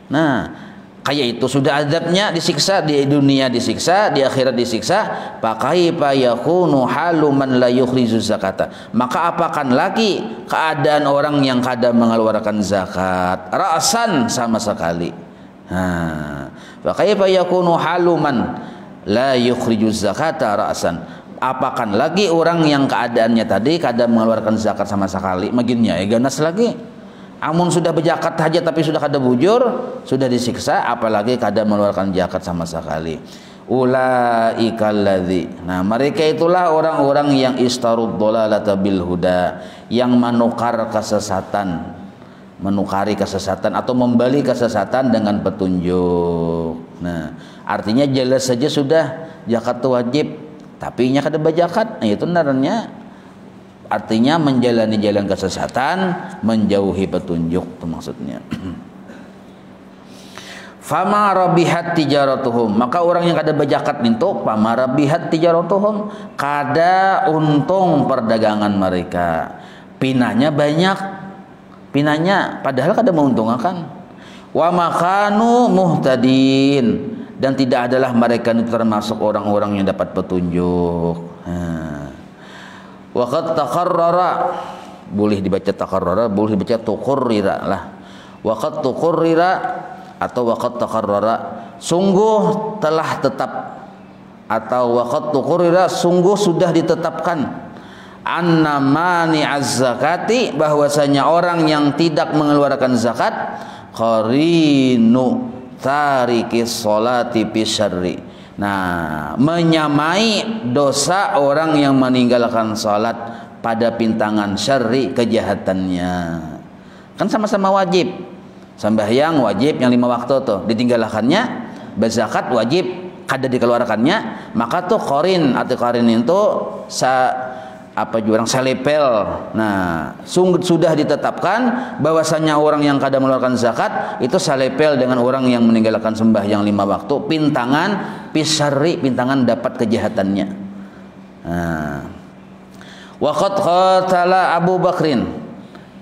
Nah kayak itu sudah azabnya, disiksa di dunia, disiksa di akhirat disiksa. Pakaifa yakunu halu man la yukhrizu zakata, maka apakan lagi keadaan orang yang kada mengeluarkan zakat ra'san sama sekali. Pakaifa yakunu halu man la yukhrizu zakata ra'san, apakan lagi orang yang keadaannya tadi kada mengeluarkan zakat sama sekali, makinnya ganas lagi. Amun sudah berzakat saja tapi sudah kada bujur, sudah disiksa, apalagi kada mengeluarkan zakat sama sekali. Ulaikal ladzi, nah mereka itulah orang-orang yang istarud dhalalata bil huda, yang menukari kesesatan atau membeli kesesatan dengan petunjuk. Nah artinya jelas saja sudah zakat itu wajib tapi nya kada berzakat. Nah itu naranya artinya menjalani jalan kesesatan, menjauhi petunjuk itu maksudnya. Fama rabihat tijaratuhum, maka orang yang kada berzakat itu fama rabihat tijaratuhum, kada untung perdagangan mereka. Pinanya banyak, pinanya padahal kada menguntungkan. Wa makanu muhtadin, dan tidak adalah mereka itu termasuk orang-orang yang dapat petunjuk. Waqad taqarrara, boleh dibaca taqarrara, boleh dibaca tuqurrira lah. Waqad tuqurrira atau waqad taqarrara, sungguh telah tetap, atau waqad tuqurrira, sungguh sudah ditetapkan, anna mani'az zakati, bahwasanya orang yang tidak mengeluarkan zakat qarinu tarikis sholati bisyarri. Nah, menyamai dosa orang yang meninggalkan salat pada pintangan syarri kejahatannya. Kan sama-sama wajib. Sembahyang wajib yang 5 waktu tuh, ditinggalkannya. Berzakat wajib kada dikeluarkannya, maka tuh qarin atau qarin itu jurang salepel. Nah, sudah ditetapkan bahwasanya orang yang kada mengeluarkan zakat itu salepel dengan orang yang meninggalkan sembahyang 5 waktu, pintangan pisari, pintangan dapat kejahatannya. Wa qad qatala Abu Bakrin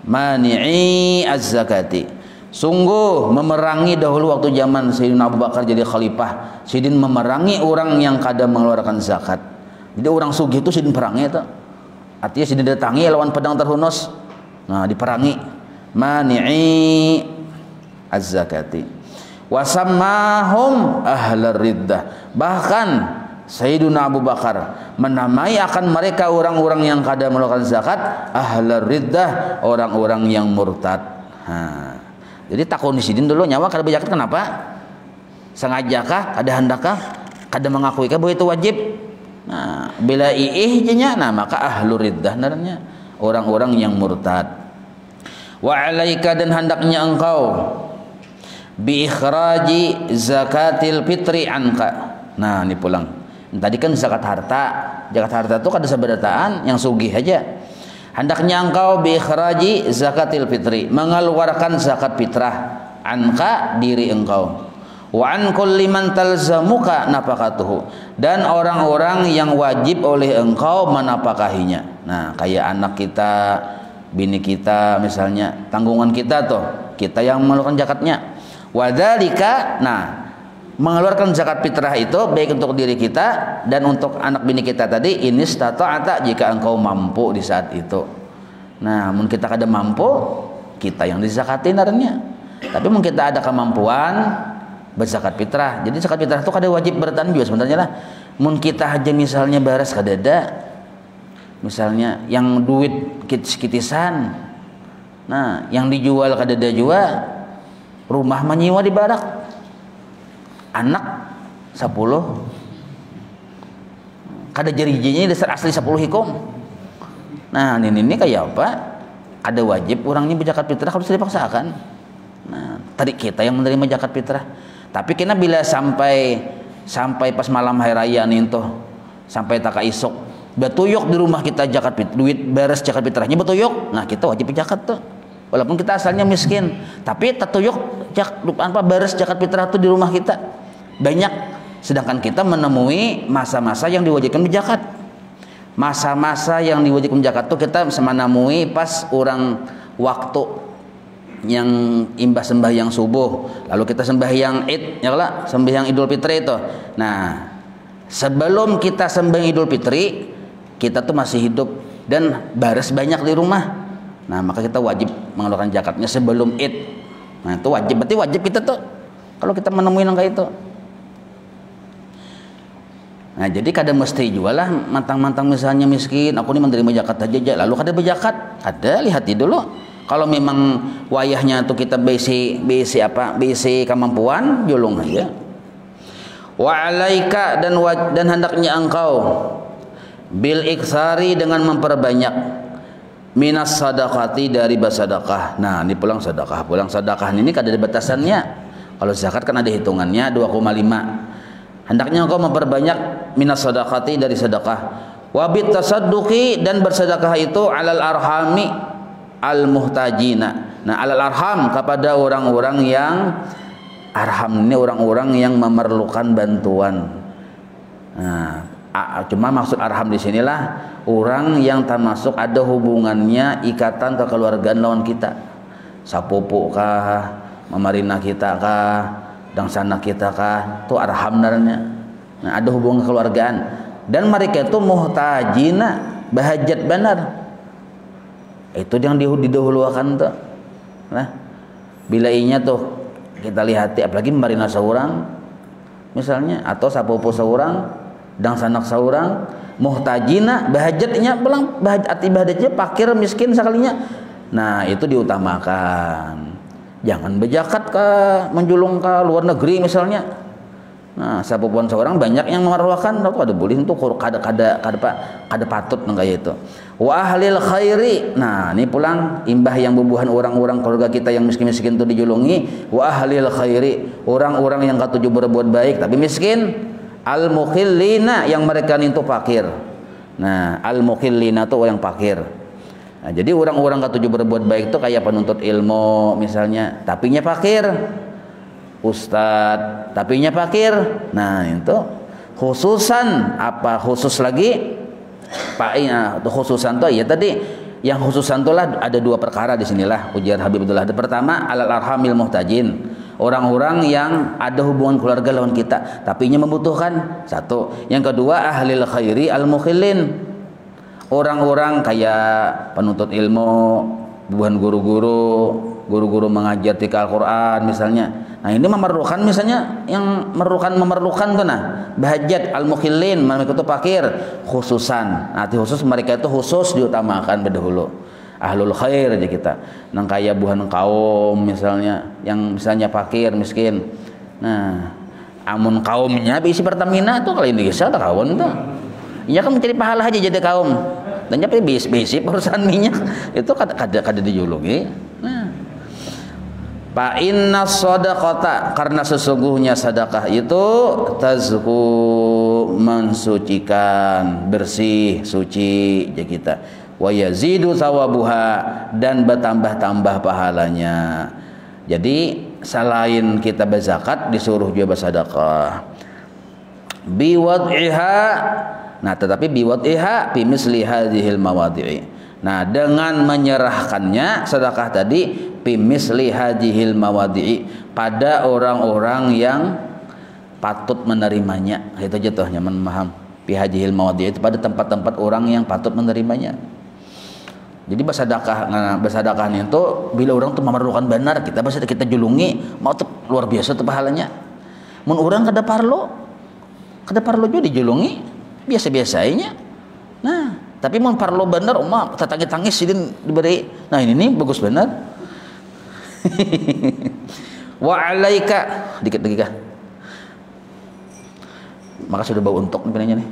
mani'i az-zakati, sungguh memerangi dahulu waktu zaman Sayyidina Abu Bakar jadi khalifah, Sidin memerangi orang yang kada mengeluarkan zakat. Jadi orang sugih itu Sidin perangi itu. Artinya Sidin datangi lawan pedang terhunus. Nah, diperangi. Mani'i az-zakati. Wasammahum ahlar riddah. Bahkan Sayyiduna Abu Bakar menamai akan mereka orang-orang yang kada mengeluarkan zakat ahlar riddah, orang-orang yang murtad. Jadi takun Sidin dulu nyawa kada berzakat kenapa? Sengajakah? Ada hendakkah? Kada mengakuikah bahwa itu wajib? Nah, bila iihnya, nah maka ahlur riddah naranya orang-orang yang murtad. Wa alaika, dan hendaknya engkau bi ikhraji zakatil fitri anka. Nah, ini pulang. Tadi kan zakat harta. Zakat harta itu kada sabadataan yang sugih aja. Hendaknya engkau bi ikhraji zakatil fitri, mengeluarkan zakat fitrah anka diri engkau. Wa an kulli man talzamuka nafaqatuhu, dan orang-orang yang wajib oleh engkau menafkahinya. Nah, kayak anak kita, bini kita misalnya, tanggungan kita tuh, kita yang mengeluarkan zakatnya. Wadzalika, nah, mengeluarkan zakat fitrah itu baik untuk diri kita dan untuk anak bini kita tadi, ini stata'ata, jika engkau mampu di saat itu. Nah, mun kita kada mampu, kita yang dizakatin artinya. Tapi mun kita ada kemampuan berzakat fitrah. Jadi zakat fitrah itu kada wajib bertahan juga sebenarnya lah. Mun kita aja misalnya baras kada ada, misalnya yang duit kitisan, nah yang dijual kada ada juga, rumah menyewa di barak, anak 10, kada jari-jarinya dasar asli 10 hikum. Nah ini kayak apa? Ada wajib orangnya berzakat fitrah harus dipaksakan. Nah tadi kita yang menerima zakat fitrah. Tapi kena bila sampai pas malam hari raya nih tuh, sampai tak isok betuyuk di rumah kita zakat duit beres zakat fitrahnya betuyuk, nah kita wajib zakat tuh walaupun kita asalnya miskin, tapi tetuyuk beres zakat fitrah tuh di rumah kita banyak. Sedangkan kita menemui masa-masa yang diwajibkan berzakat. Masa-masa yang diwajibkan zakat tuh kita menemui pas orang waktu yang imbas sembahyang subuh, lalu kita sembahyang Id, ya lah, sembahyang Idul Fitri itu. Nah, sebelum kita sembahyang Idul Fitri, kita tuh masih hidup dan bares banyak di rumah. Nah, maka kita wajib mengeluarkan zakatnya sebelum Id. Nah, itu wajib, berarti wajib kita tuh kalau kita menemui angka itu. Nah, jadi kada mesti juga lah mantang-mantang misalnya miskin, aku ini menerima zakat aja, lalu kada berzakat. Ada, lihat dulu. Kalau memang wayahnya tuh kita bisi kemampuan, julung aja. Wa alaika, dan hendaknya engkau bil iksari, dengan memperbanyak minas sadaqati, dari bersedekah. Nah, ini pulang sedekah ini kada ada batasannya. Kalau zakat kan ada hitungannya 2,5. Hendaknya engkau memperbanyak minas sadaqati, dari sedekah. Wa bit tasadduqi, dan bersedekah itu alal arhami al-muhtajina. Nah, alal arham, kepada orang-orang yang arham ini orang-orang yang memerlukan bantuan. Nah, cuma maksud arham di sinilah orang yang termasuk ada hubungannya ikatan kekeluargaan lawan kita. Sapupu kah, memarina kita kah, dangsana kita kah, itu arham namanya. Nah, ada hubungan kekeluargaan dan mereka itu muhtajina, bahajat benar. Itu yang didahulukan tuh. Nah, bila inya tuh kita lihat, apalagi marina seorang misalnya, atau sapopo seorang, dang sanak seorang, muhtajina, bahajatnya belang, bahajatnya pakir miskin sekalinya. Nah, itu diutamakan. Jangan berzakat ke menjulung ke luar negeri misalnya. Nah, sapopoan seorang banyak yang memerlukan, aku ada boleh itu kada patut kayak itu. Wa ahlil khairi. Nah, ini pulang imbah yang bubuhan orang-orang keluarga kita yang miskin-miskin itu dijulungi. Wa ahlil khairi, orang-orang yang katuju berbuat baik tapi miskin. Al mukhillina, yang mereka itu fakir. Nah, al mukhillina itu yang fakir. Nah, jadi orang-orang katuju berbuat baik itu kayak penuntut ilmu misalnya, tapinya fakir. Ustadz tapinya fakir. Nah, itu khususan apa khusus lagi Pak, khususan tuh ya tadi yang khususan tuh lah ada dua perkara di sinilah ujar Habibullah. Pertama, alal arhamil muhtajin, orang-orang yang ada hubungan keluarga lawan kita tapinya membutuhkan. Satu. Yang kedua, ahlil khairi al mukhillin, orang-orang kayak penuntut ilmu, bukan guru-guru mengajar di Al-Quran misalnya. Nah, ini memerlukan misalnya yang memerlukan tuh, nah bahajat al-mukhillin, mereka itu fakir khususan. Nah, khusus mereka itu khusus diutamakan berdahulu. Ahlul khair aja kita. Nang kaya buhan kaum misalnya, yang misalnya fakir miskin. Nah, amun kaumnya bisi Pertamina tuh kali ini bisa tak kawan tuh. Iya kan mencari pahala aja jadi kaum. Dan jadi bisi perusahaan minyak itu kada dijuluki. Nah, Fa inna shadaqata, karena sesungguhnya sedekah itu tazku, mensucikan, bersih, suci ya kita. Wa yazidu thawabuha, dan bertambah-tambah pahalanya. Jadi selain kita berzakat disuruh juga bersedekah. Biwad'iha, nah tetapi biwad'iha fi misli hadhil mawadhi'i. Nah, dengan menyerahkannya sedekah tadi pimisli hadhil mawadhi'i, pada orang-orang yang patut menerimanya. Itu aja tuh nyaman paham. Fi hadhil mawadhi'i, itu pada tempat-tempat orang yang patut menerimanya. Jadi bersedekah, nah bersedekah itu bila orang tuh memerlukan benar, kita julungi, mau tuh luar biasa tuh pahalanya. Mun orang kada parlo juga dijulungi biasa-biasanya. Nah, tapi mun parlo bener umma tatangis-tangis sidin diberi. Nah, ini nih bagus bener. Wa alaika, dikit lagi kah? Maka sudah bau untuk nih nih.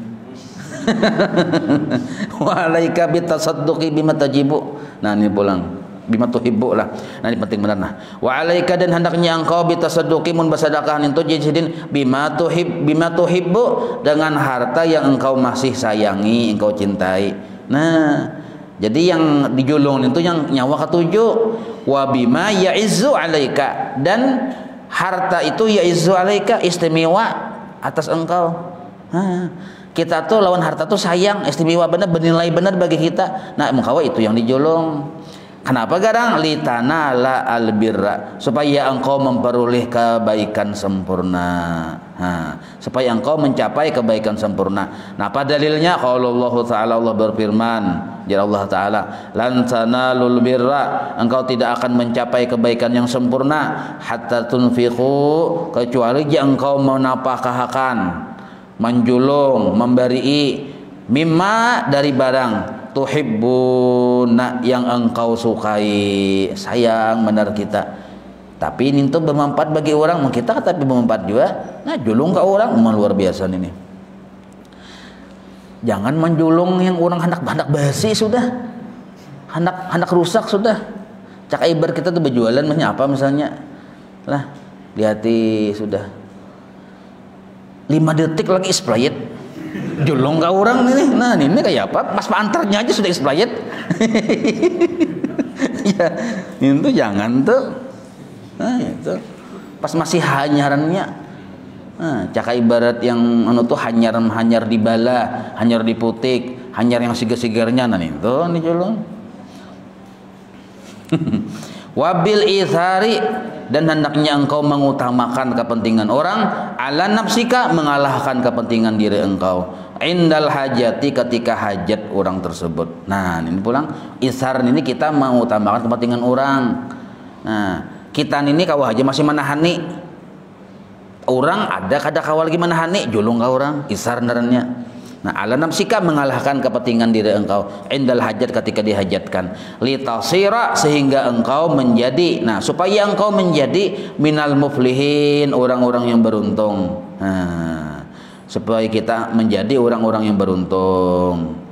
Wa alaika bitasadduqi bima tajibu. Nah, ini pulang bima tuhibbu lah. Nah, ini penting benar nah. Wa alaika, dan hendaknya engkau bitasadduqi mun bersedekah itu jihadin bima tuhibbu, dengan harta yang engkau masih sayangi, engkau cintai. Nah, jadi yang dijulung itu yang nyawa ketujuh. Wa bima ya'izzu alaika, dan harta itu ya'izzu alaika, istimewa atas engkau. Nah, kita tuh lawan harta tuh sayang, istimewa benar, bernilai benar bagi kita. Nah, engkau itu yang dijulung. Kenapa garang? Litanala albirra, supaya engkau memperoleh kebaikan sempurna. Nah, supaya engkau mencapai kebaikan sempurna. Nah, apa dalilnya? Kalau Allah Ta'ala, Allah berfirman, ya Allah Ta'ala, lan tanalul birra, engkau tidak akan mencapai kebaikan yang sempurna hatta tunfiqu, kecuali engkau menapakahkan, menjulung, memberi, mimma, dari barang, tuhibbuna, yang engkau sukai, sayang benar kita. Tapi ini tuh bermanfaat bagi orang, kita tapi bermanfaat juga. Nah, julung ke orang luar biasa ini. Jangan menjulung yang orang hendak basi sudah, hendak rusak sudah. Cak ibar kita tuh berjualan apa misalnya, lah lihati sudah 5 detik lagi expired, julung ke orang ini. Nah, ini kayak apa? Pas antarnya aja sudah expired. Ya, itu jangan tuh. Nah, itu pas masih hanyarannya. Nah, caka ibarat yang tuh hanyar di bala, hanyar di putik, hanyar yang sigar-sigarnya. Nah, itu dijulung. Wabil ithari, dan hendaknya engkau mengutamakan kepentingan orang, ala nafsika, mengalahkan kepentingan diri engkau, indal hajati, ketika hajat orang tersebut. Nah, ini pulang ithar ini kita mengutamakan kepentingan orang. Nah, kita ini kawah aja masih menahani orang, ada kada kawal lagi menahani, julung ka orang, isar nerannya. Nah, ala nafsika, mengalahkan kepentingan diri engkau, indal hajat, ketika dihajatkan, litasira, sehingga engkau menjadi, nah supaya engkau menjadi minal muflihin, orang-orang yang beruntung. Nah, supaya kita menjadi orang-orang yang beruntung.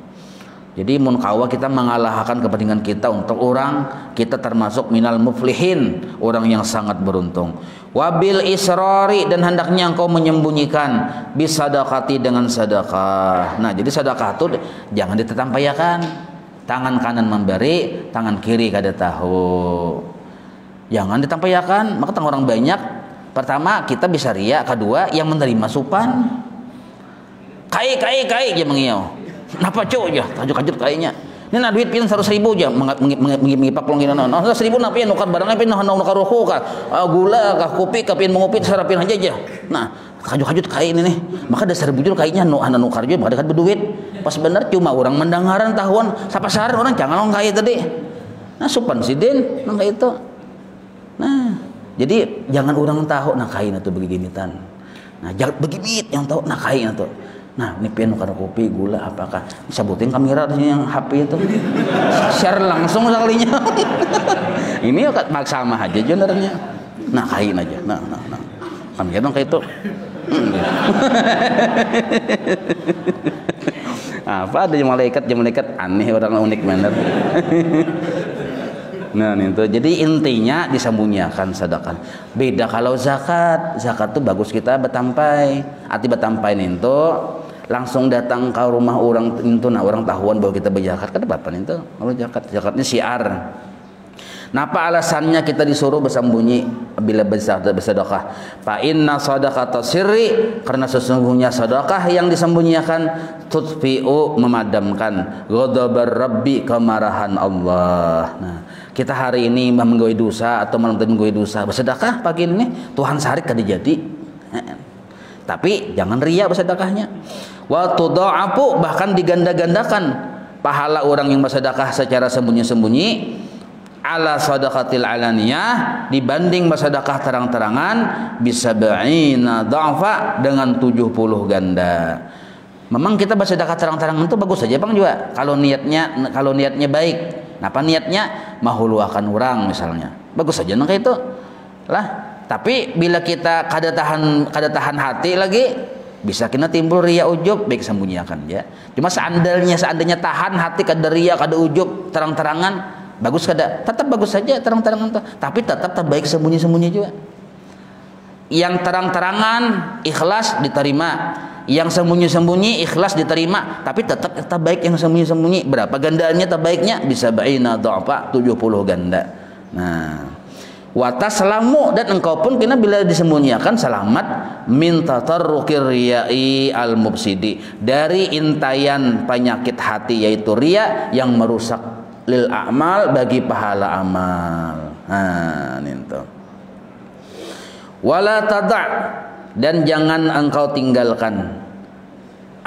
Jadi mun kawa kita mengalahkan kepentingan kita untuk orang, kita termasuk minal muflihin, orang yang sangat beruntung. Wabil israri, dan hendaknya engkau menyembunyikan, bisadaqati, dengan sedekah. Nah, jadi sedekah itu jangan ditetampayakan. Tangan kanan memberi, tangan kiri kada tahu. Jangan ditampayakan, maka orang banyak. Pertama, kita bisa riya, kedua yang menerima supan. Kai dia mengiau. Napa cok ya, kajut kayaknya. Ini na duit pin 100.000 aja, mengipak long ina. 100.000 napa ya nukar barangnya pin nukar roko ka. Gula kah kopi ka pin mengopi sarapin aja aja. Nah, kajut kayak ini nih. Maka dasar bujur kayaknya nukar juga maka dekat berduit. Pas bener cuma orang mendengaran tahuan sapasaran orang jangan long kayak tadi. Nah, supan sidin nang kayak itu. Nah, jadi jangan orang tahu nah kain atau beginitan. Nah, jangan begimit yang tahu nah kain atau. Nah, ini pian karena kopi, gula, apakah disebutin kamera yang HP itu share langsung sekalinya. Ini sama aja sebenarnya. Nah, kain aja. Nah. Kan gitu kayak itu. Apa ada yang malaikat aneh, orang unik bener. Nah itu jadi intinya disembunyikan sedekah. Beda kalau zakat. Zakat tuh bagus kita betampai. Arti betampai itu langsung datang ke rumah orang itu, nah orang tahuan bahwa kita berzakat kan apa itu? Kalau zakatnya syiar. Napa alasannya kita disuruh bersembunyi bila bersedekah? Fa inna shadaqata sirri, karena sesungguhnya sedekah yang disembunyikan tutfi'u, memadamkan ghadabar rabbi, kemarahan Allah. Nah, kita hari ini menggawe dosa atau malam tadi menggawe dosa, bersedekah pagi ini Tuhan sarik kada jadi. Tapi jangan riya bersedekahnya. Wa tudha'afu, bahkan diganda-gandakan pahala orang yang bersedekah secara sembunyi-sembunyi ala sadaqatil alaniyah, dibanding bersedekah terang-terangan bisa ba'ina dha'fa, dengan 70 ganda. Memang kita bersedekah terang-terangan itu bagus saja Bang juga kalau niatnya baik. Apa niatnya? Mahuluakan orang misalnya. Bagus saja nang itu. Lah, tapi bila kita kada tahan hati lagi, bisa kena timbul riya ujub, baik sembunyikan ya. Cuma seandainya tahan hati kada riya kada ujub terang-terangan, bagus kada? Tetap bagus saja terang-terangan tuh, tapi tetap terbaik sembunyi-sembunyi juga. Yang terang-terangan ikhlas diterima, yang sembunyi-sembunyi ikhlas diterima, tapi tetap terbaik yang sembunyi-sembunyi. Berapa gandaannya terbaiknya? Bisa baina dha'fa, 70 ganda. Nah, watas selamu, dan engkau pun kena bila disembunyikan selamat min tatarruqir riya'i al mufsidi, dari intayan penyakit hati yaitu riya yang merusak lil a'mal, bagi pahala amal. Nah, itu. Wala tada', dan jangan engkau tinggalkan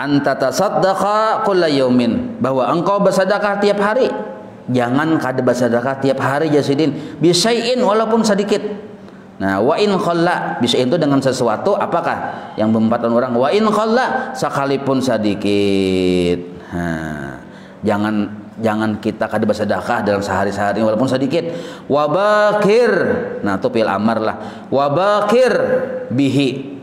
anta tasaddaqa kulla yaumin, bahwa engkau bersedekah tiap hari. Jangan kada bersedekah tiap hari jasidin, bisain walaupun sedikit. Nah, wa in khalla, bisain itu dengan sesuatu apakah yang membuatkan orang, wa in khalla, sekalipun sedikit. Nah, jangan kita kada bersedekah dalam sehari-hari walaupun sedikit. Wabakir, nah itu fil amar lah. Wabakir bihi,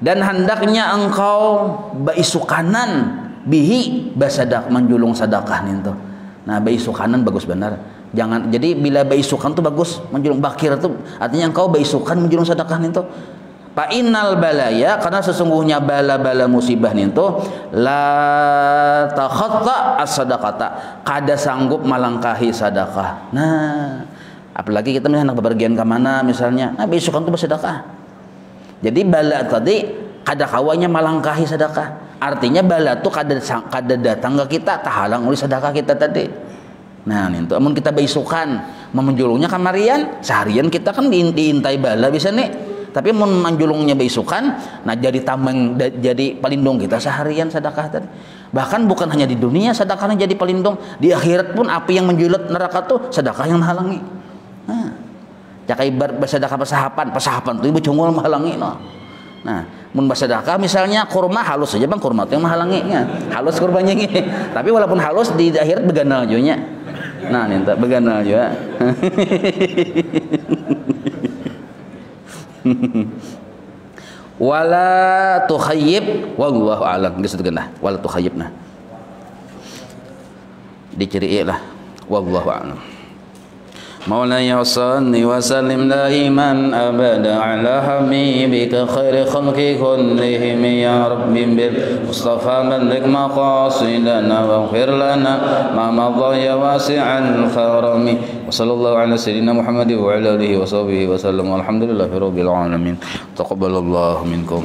dan hendaknya engkau baisukanan bihi, basadak menjulung sedekah itu. Nah, baisukanan bagus benar. Jangan, jadi bila baisukan tuh bagus, menjulung bakir itu artinya engkau baisukan menjulung sedekah itu. Fa innal balaya, karena sesungguhnya bala-bala musibah itu la takhatta as-sadaqata, kada sanggup melangkahi sedekah. Nah, apalagi kita misalnya bepergian ke mana misalnya, nah besokan tuh bersedekah. Jadi bala tadi kada kawanya melangkahi sedekah. Artinya bala tuh kada datang ke kita, tahalang oleh sedekah kita tadi. Nah, itu amun kita beisukan menjulungnya kamarian, seharian kita kan diintai bala bisa nih. Tapi mun manjulungnya beisukan, nah jadi tameng, jadi pelindung kita seharian sedekah tadi. Bahkan bukan hanya di dunia sedekahnya jadi pelindung, di akhirat pun api yang menjulut neraka tuh sedekah yang menghalangi. Nah, jakai bersedekah pesahapan tuh ibu cungul menghalangi no. Nah, mun bersedekah misalnya kurma halus saja Bang, kurma itu yang menghalanginya. Halus kurmanya ini. Tapi walaupun halus di akhirat beganal juga. Nah, minta beganal juga. Wala tukhayyib, wallahu a'lam. Geus genah, wala tukhayyibna. Diciri lah, wallahu a'lam. مولاي صل وسلم دائما أبدا على حبيبك خير خلق كلهم يا رب بالمصطفى بلغ مقاصدنا واغفر لنا ما مضى يا واسع الكرم وصلى الله على سيدنا محمد وعلى آله وصحبه وسلم والحمد لله رب العالمين تقبل الله منكم.